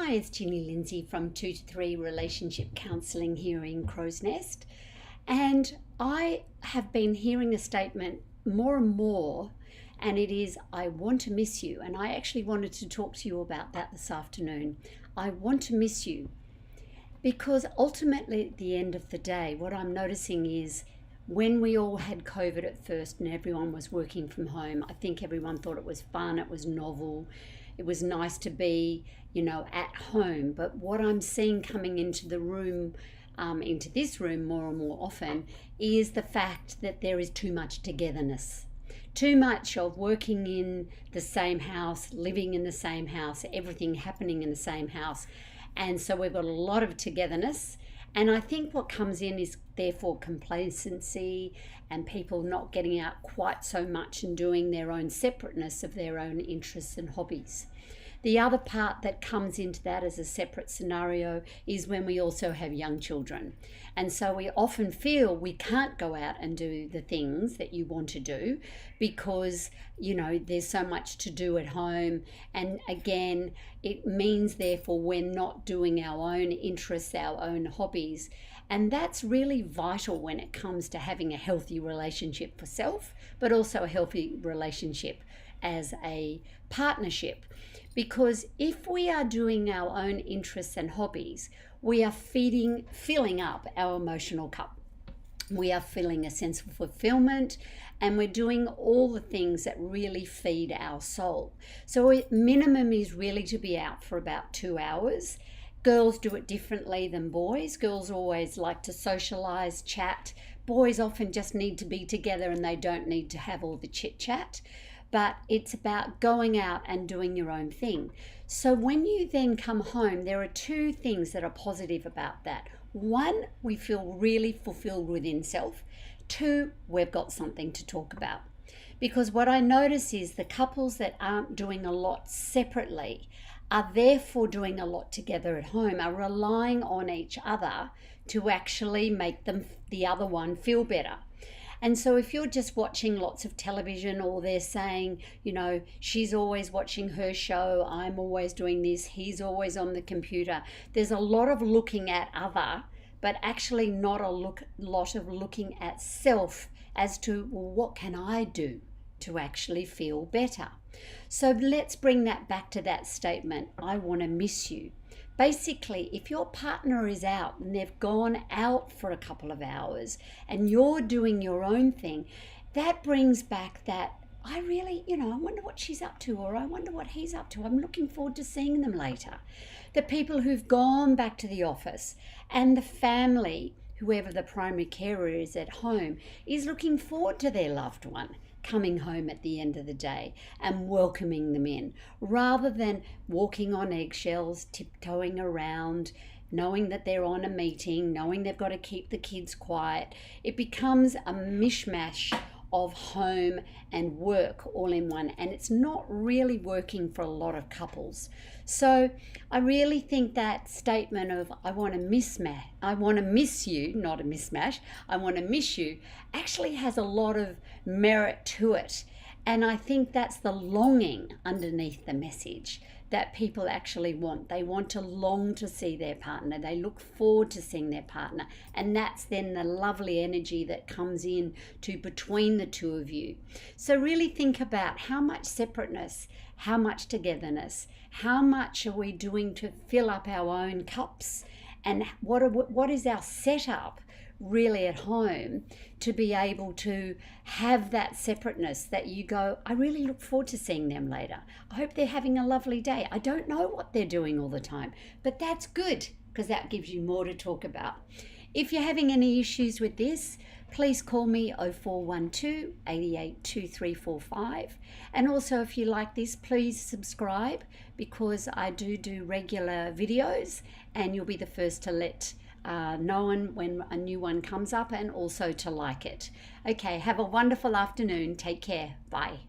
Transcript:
Hi, it's Ginny Lindsay from 2 to 3 Relationship Counselling here in Crow's Nest. And I have been hearing a statement more and more, and it is, I want to miss you. And I actually wanted to talk to you about that this afternoon. I want to miss you. Because ultimately, at the end of the day, what I'm noticing is when we all had COVID at first and everyone was working from home, I think everyone thought it was fun, it was novel, it was nice to be, at home. But what I'm seeing coming into the room, into this room more and more often, is the fact that there is too much togetherness. Too much of working in the same house, living in the same house, everything happening in the same house. And so we've got a lot of togetherness. And I think what comes in is therefore complacency and people not getting out quite so much and doing their own separateness of their own interests and hobbies. The other part that comes into that as a separate scenario is when we also have young children. And so we often feel we can't go out and do the things that you want to do because, there's so much to do at home. And again, it means therefore we're not doing our own interests, our own hobbies. And that's really vital when it comes to having a healthy relationship for self, but also a healthy relationship as a partnership. Because if we are doing our own interests and hobbies, we are filling up our emotional cup. We are feeling a sense of fulfillment, and we're doing all the things that really feed our soul. So minimum is really to be out for about 2 hours. Girls do it differently than boys. Girls always like to socialize, chat. Boys often just need to be together and they don't need to have all the chit chat. But it's about going out and doing your own thing. So when you then come home, there are two things that are positive about that. One, we feel really fulfilled within self. Two, we've got something to talk about. Because what I notice is the couples that aren't doing a lot separately are therefore doing a lot together at home, are relying on each other to actually make the other one feel better. And so if you're just watching lots of television, or they're saying, she's always watching her show, I'm always doing this, he's always on the computer, there's a lot of looking at other, but actually not a lot of looking at self as to, well, what can I do to actually feel better? So let's bring that back to that statement, I want to miss you. Basically, if your partner is out and they've gone out for a couple of hours and you're doing your own thing, that brings back that, I really, I wonder what she's up to, or I wonder what he's up to. I'm looking forward to seeing them later. The people who've gone back to the office and the family, whoever the primary carer is at home, is looking forward to their loved one coming home at the end of the day and welcoming them in, rather than walking on eggshells, tiptoeing around, knowing that they're on a meeting, knowing they've got to keep the kids quiet. It becomes a mishmash of home and work all in one, and it's not really working for a lot of couples. So I really think that statement of I want to miss you, not a mismatch, I want to miss you, actually has a lot of merit to it. And I think that's the longing underneath the message that people actually want. They want to long to see their partner. They look forward to seeing their partner. And that's then the lovely energy that comes in to between the two of you. So really think about how much separateness, how much togetherness, how much are we doing to fill up our own cups, and what is our setup really at home to be able to have that separateness that you go, I really look forward to seeing them later. I hope they're having a lovely day. I don't know what they're doing all the time, but that's good because that gives you more to talk about. If you're having any issues with this, please call me 0412 88 2345. And also if you like this, please subscribe, because I do regular videos and you'll be the first to let known when a new one comes up, and also to like it. Okay, have a wonderful afternoon. Take care. Bye.